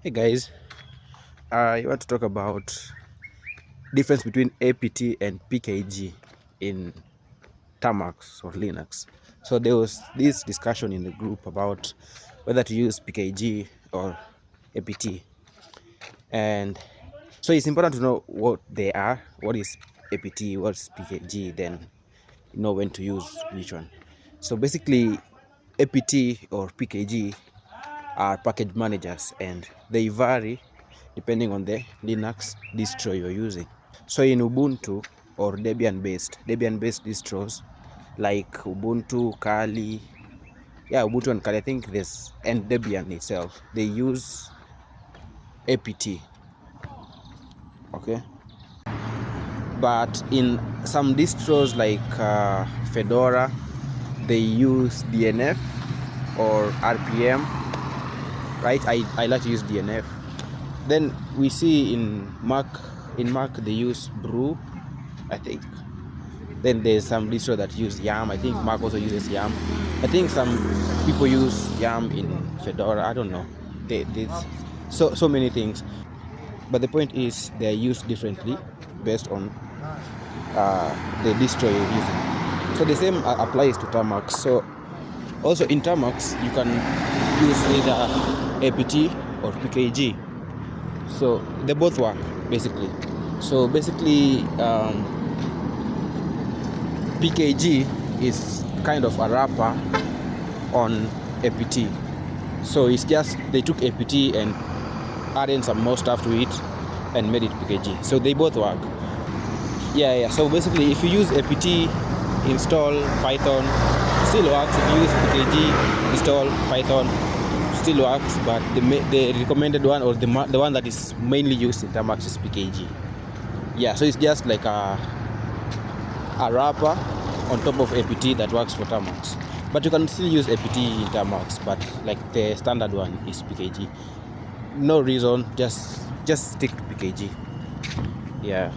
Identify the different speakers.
Speaker 1: Hey guys, I want to talk about difference between APT and PKG in termux or Linux. So there was this discussion in the group about whether to use PKG or APT, and so it's important to know what they are, what is APT, what's PKG, then you know when to use which one. So basically, APT or PKG are package managers and they vary depending on the Linux distro you're using. So in Ubuntu or Debian based distros like Ubuntu, Kali, Ubuntu and Kali, I think this, and Debian itself, they use APT, okay? But in some distros like Fedora, they use DNF or RPM, right? I like to use DNF. Then we see in Mac they use Brew, I think. Then there's some distro that use Yam. I think Mac also uses Yam. I think some people use Yam in Fedora. I don't know. There's so many things. But the point is they're used differently based on the distro you're using. So the same applies to termux. So also in termux you can use either APT or PKG. So they both work basically. So basically, PKG is kind of a wrapper on APT. So it's just they took APT and added some more stuff to it and made it PKG. So they both work. Yeah. So basically, if you use APT, install Python, still works. If you use PKG, install Python, still works. But the recommended one, or the one that is mainly used in termux, is PKG. Yeah. So it's just like a wrapper on top of APT that works for termux. But you can still use APT in termux, but like the standard one is PKG. No reason, just stick to PKG. Yeah.